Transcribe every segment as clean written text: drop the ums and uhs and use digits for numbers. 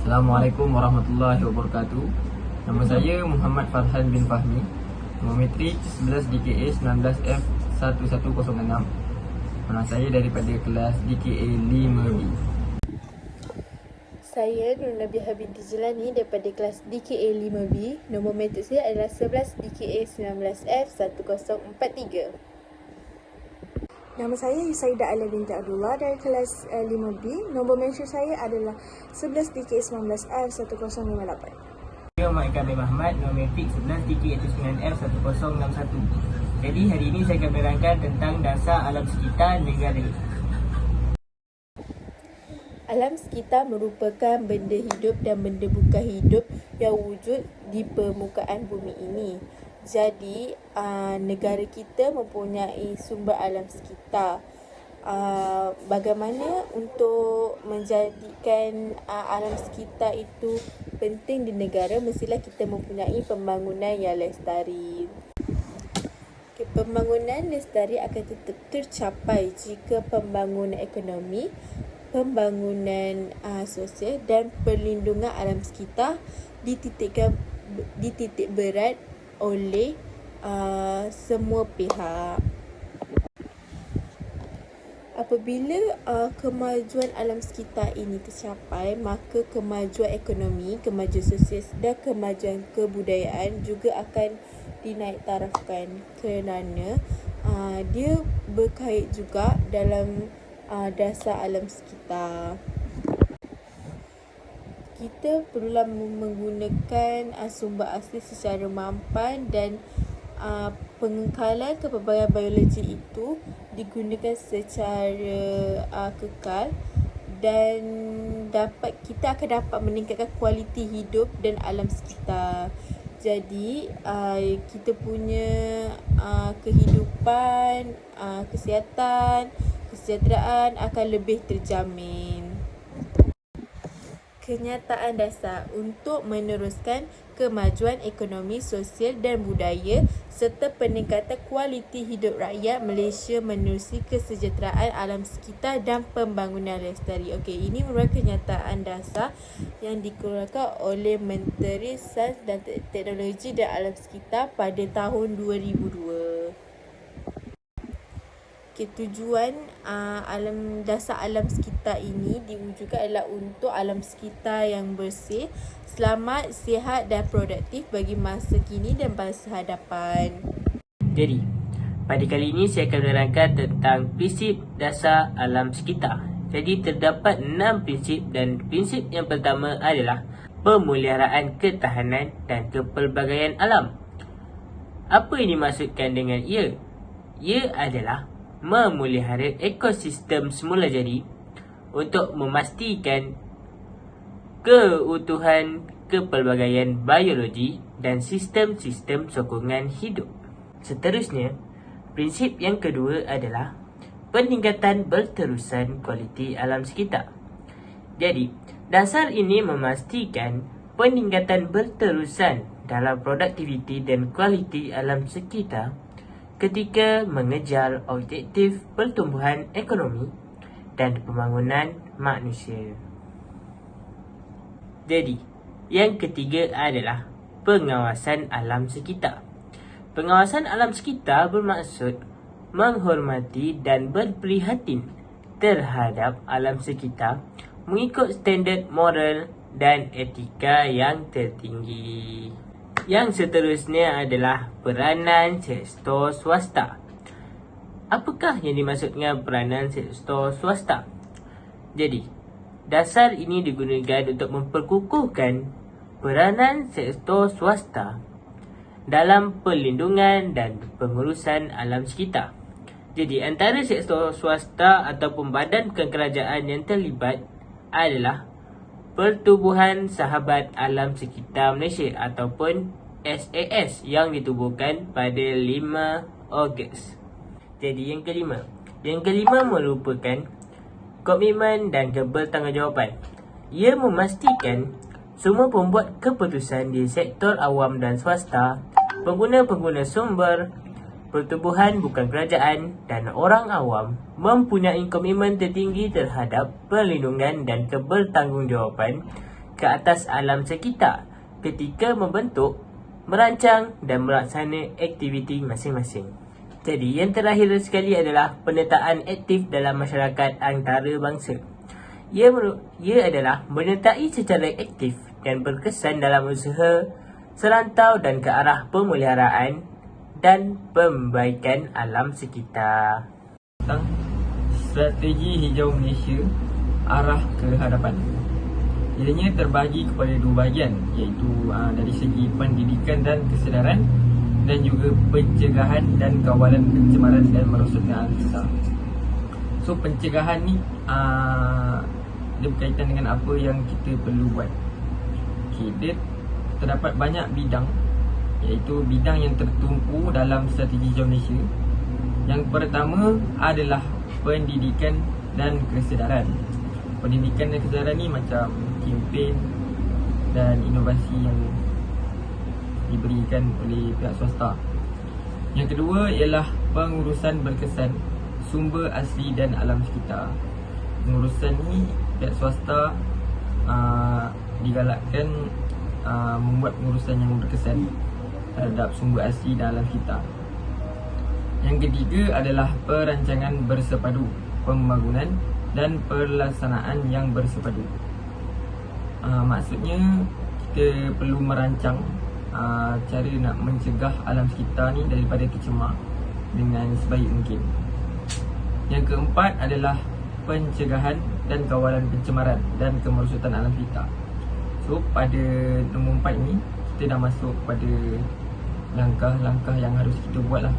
Assalamualaikum warahmatullahi wabarakatuh. Nama saya Muhammad Farhan bin Fahmi. Nombor metrik 11 DKA 19F1106. Nama saya daripada kelas DKA 5B. Saya Nur Nabi Habibie Jelani daripada kelas DKA 5B. Nombor metrik saya adalah 11 DKA 19F1043. Nama saya Yusaidah Alia binti Abdullah dari kelas 5B. Nombor metrik saya adalah 11 DKA 19F1058. Saya Muhammad Kamil Ahmad, nombor metrik 11 DKA 9F1061. Jadi hari ini saya akan menerangkan tentang dasar alam sekitar negara. Alam sekitar merupakan benda hidup dan benda bukan hidup yang wujud di permukaan bumi ini. Jadi, negara kita mempunyai sumber alam sekitar. Bagaimana untuk menjadikan alam sekitar itu penting di negara, mestilah kita mempunyai pembangunan yang lestari. Pembangunan lestari akan tercapai jika pembangunan ekonomi, pembangunan sosial dan perlindungan alam sekitar dititik berat oleh semua pihak. Apabila kemajuan alam sekitar ini tercapai, maka kemajuan ekonomi, kemajuan sosial dan kemajuan kebudayaan juga akan dinaiktarafkan kerana dia berkait juga dalam dasar alam sekitar. Kita perlulah menggunakan sumber asli secara mampan dan pengekalan kepelbagaian biologi itu digunakan secara kekal dan kita akan dapat meningkatkan kualiti hidup dan alam sekitar. Jadi kita punya kehidupan, kesihatan, kesejahteraan akan lebih terjamin. Kenyataan dasar untuk meneruskan kemajuan ekonomi, sosial dan budaya serta peningkatan kualiti hidup rakyat Malaysia menerusi kesejahteraan alam sekitar dan pembangunan lestari. Okey, ini merupakan kenyataan dasar yang dikeluarkan oleh Menteri Sains dan Teknologi dan Alam Sekitar pada tahun 2002. Tujuan dasar alam sekitar ini diwujudkan adalah untuk alam sekitar yang bersih, selamat, sihat dan produktif bagi masa kini dan masa hadapan. Jadi, pada kali ini saya akan menerangkan tentang prinsip dasar alam sekitar. Jadi, terdapat 6 prinsip dan prinsip yang pertama adalah pemeliharaan ketahanan dan kepelbagaian alam. Apa yang dimaksudkan dengan ia? Ia adalah memelihara ekosistem semula jadi untuk memastikan keutuhan kepelbagaian biologi dan sistem-sistem sokongan hidup. Seterusnya, prinsip yang kedua adalah peningkatan berterusan kualiti alam sekitar. Jadi, dasar ini memastikan peningkatan berterusan dalam produktiviti dan kualiti alam sekitar ketika mengejar objektif pertumbuhan ekonomi dan pembangunan manusia. Jadi, yang ketiga adalah pengawasan alam sekitar. Pengawasan alam sekitar bermaksud menghormati dan berprihatin terhadap alam sekitar mengikut standard moral dan etika yang tertinggi. Yang seterusnya adalah peranan sektor swasta. Apakah yang dimaksud dengan peranan sektor swasta? Jadi, dasar ini digunakan untuk memperkukuhkan peranan sektor swasta dalam perlindungan dan pengurusan alam sekitar. Jadi, antara sektor swasta ataupun badan kekerajaan yang terlibat adalah Pertubuhan Sahabat Alam Sekitar Malaysia ataupun SAS yang ditubuhkan pada 5 Ogos. Jadi yang kelima merupakan komitmen dan kebertanggungjawaban. Ia memastikan semua pembuat keputusan di sektor awam dan swasta, pengguna-pengguna sumber, pertubuhan bukan kerajaan dan orang awam mempunyai komitmen tertinggi terhadap perlindungan dan kebertanggungjawaban ke atas alam sekitar ketika membentuk, merancang dan melaksana aktiviti masing-masing. Jadi yang terakhir sekali adalah penyertaan aktif dalam masyarakat antarabangsa. Ia adalah menyertai secara aktif dan berkesan dalam usaha serantau dan ke arah pemeliharaan dan pembaikan alam sekitar. Tentang strategi hijau Malaysia arah ke hadapan. Ianya terbahagi kepada dua bahagian, iaitu dari segi pendidikan dan kesedaran dan juga pencegahan dan kawalan pencemaran dan merosotnya alam sekitar. So pencegahan ni dia berkaitan dengan apa yang kita perlu buat. Dia terdapat banyak bidang, iaitu bidang yang tertumpu dalam strategi hijau Malaysia. Yang pertama adalah pendidikan dan kesedaran. Pendidikan dan kesedaran ni macam kempen dan inovasi yang diberikan oleh pihak swasta. Yang kedua ialah pengurusan berkesan sumber asli dan alam sekitar. Pengurusan ni pihak swasta digalakkan membuat pengurusan yang berkesan terhadap sumber asli dan alam sekitar. Yang ketiga adalah perancangan bersepadu, pembangunan dan pelaksanaan yang bersepadu. Maksudnya kita perlu merancang cara nak mencegah alam sekitar ni daripada tercemar dengan sebaik mungkin. Yang keempat adalah pencegahan dan kawalan pencemaran dan kemerosotan alam sekitar. So pada nombor 4 ni kita dah masuk pada langkah-langkah yang harus kita buat lah.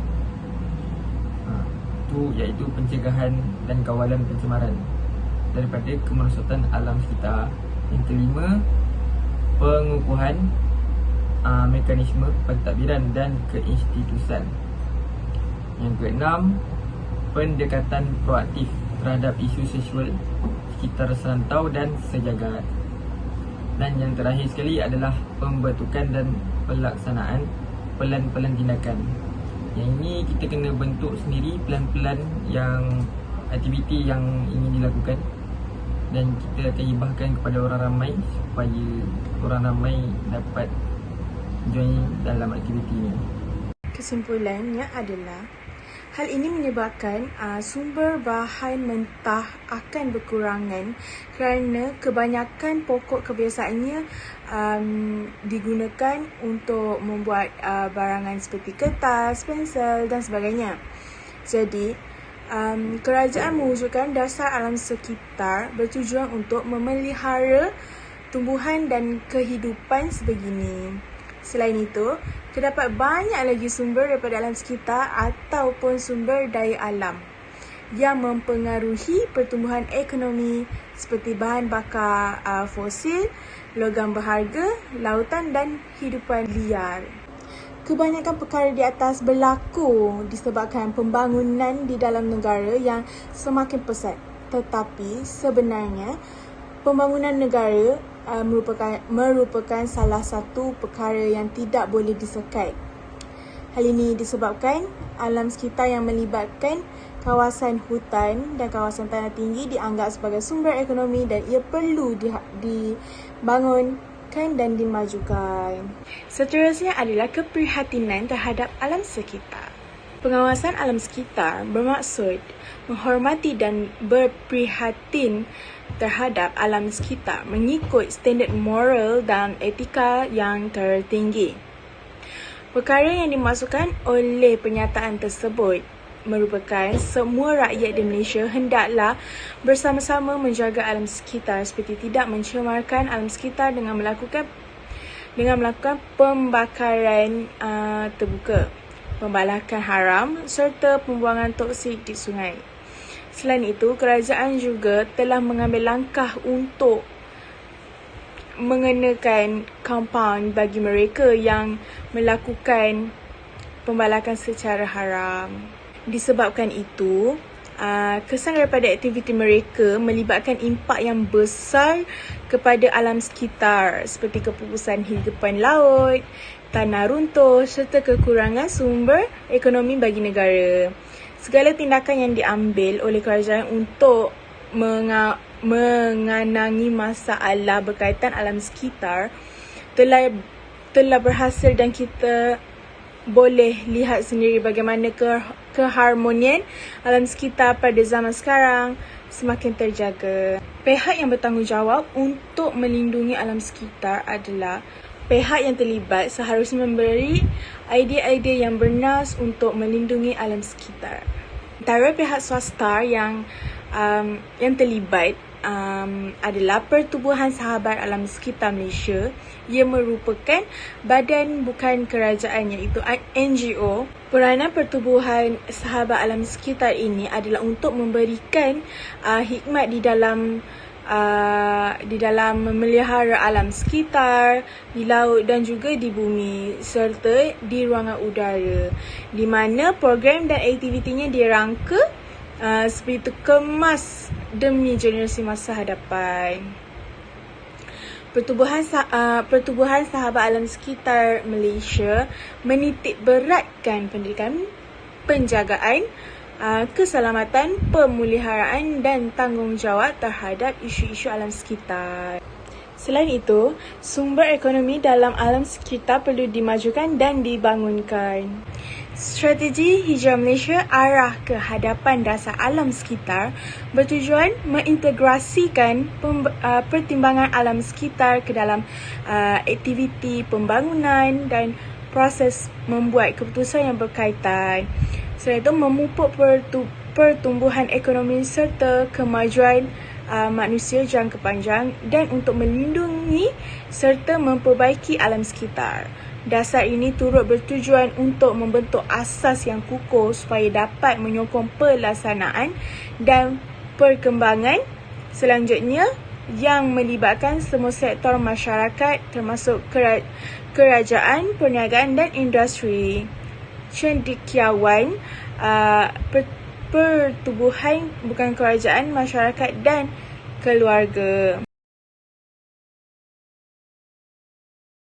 Itu iaitu pencegahan dan kawalan pencemaran daripada kemerosotan alam sekitar. Yang kelima, pengukuhan mekanisme pentadbiran dan keinstitusan. Yang keenam, pendekatan proaktif terhadap isu seksual sekitar serantau dan sejagat. Dan yang terakhir sekali adalah pembentukan dan pelaksanaan pelan-pelan tindakan. Yang ini kita kena bentuk sendiri pelan-pelan yang aktiviti yang ingin dilakukan, dan kita akan hibahkan kepada orang ramai supaya orang ramai dapat join dalam aktiviti ini. Kesimpulannya adalah hal ini menyebabkan sumber bahan mentah akan berkurangan kerana kebanyakan pokok kebiasaannya digunakan untuk membuat barangan seperti kertas, pensel dan sebagainya. Jadi, kerajaan mewujudkan dasar alam sekitar bertujuan untuk memelihara tumbuhan dan kehidupan sebegini. Selain itu, terdapat banyak lagi sumber daripada alam sekitar ataupun sumber daya alam yang mempengaruhi pertumbuhan ekonomi seperti bahan bakar fosil, logam berharga, lautan dan hidupan liar. Kebanyakan perkara di atas berlaku disebabkan pembangunan di dalam negara yang semakin pesat. Tetapi sebenarnya pembangunan negara merupakan salah satu perkara yang tidak boleh disekat. Hal ini disebabkan alam sekitar yang melibatkan kawasan hutan dan kawasan tanah tinggi dianggap sebagai sumber ekonomi dan ia perlu dibangunkan dan dimajukan. Seterusnya adalah keprihatinan terhadap alam sekitar. Pengawasan alam sekitar bermaksud menghormati dan berprihatin terhadap alam sekitar mengikut standard moral dan etika yang tertinggi. Perkara yang dimaksudkan oleh pernyataan tersebut merupakan semua rakyat di Malaysia hendaklah bersama-sama menjaga alam sekitar seperti tidak mencemarkan alam sekitar dengan melakukan pembakaran terbuka, pembalakan haram serta pembuangan toksik di sungai. Selain itu, kerajaan juga telah mengambil langkah untuk mengenakan kompaun bagi mereka yang melakukan pembalakan secara haram. Disebabkan itu, kesan daripada aktiviti mereka melibatkan impak yang besar kepada alam sekitar seperti kepupusan hidupan laut, tanah runtuh serta kekurangan sumber ekonomi bagi negara. Segala tindakan yang diambil oleh kerajaan untuk mengenangi masalah berkaitan alam sekitar telah berhasil, dan kita boleh lihat sendiri bagaimana keharmonian alam sekitar pada zaman sekarang semakin terjaga. Pihak yang bertanggungjawab untuk melindungi alam sekitar adalah pihak yang terlibat seharusnya memberi idea-idea yang bernas untuk melindungi alam sekitar. Antara pihak swasta yang terlibat adalah Pertubuhan Sahabat Alam Sekitar Malaysia. Ia merupakan badan bukan kerajaan, iaitu NGO. Peranan Pertubuhan Sahabat Alam Sekitar ini adalah untuk memberikan hikmat di dalam memelihara alam sekitar, di laut dan juga di bumi serta di ruangan udara, di mana program dan aktivitinya dirangka seperti itu, kemas demi generasi masa hadapan. Pertubuhan Sahabat Alam Sekitar Malaysia menitik beratkan pendidikan, penjagaan, keselamatan, pemeliharaan dan tanggungjawab terhadap isu-isu alam sekitar. Selain itu, sumber ekonomi dalam alam sekitar perlu dimajukan dan dibangunkan. Strategi Hijrah Malaysia Arah ke Hadapan Dasar Alam Sekitar bertujuan mengintegrasikan pertimbangan alam sekitar ke dalam aktiviti pembangunan dan proses membuat keputusan yang berkaitan. Selain itu, memupuk pertumbuhan ekonomi serta kemajuan manusia jangka panjang dan untuk melindungi serta memperbaiki alam sekitar. Dasar ini turut bertujuan untuk membentuk asas yang kukuh supaya dapat menyokong pelaksanaan dan perkembangan selanjutnya yang melibatkan semua sektor masyarakat termasuk kerajaan, perniagaan dan industri, cendekiawan, pertubuhan bukan kerajaan, masyarakat dan keluarga.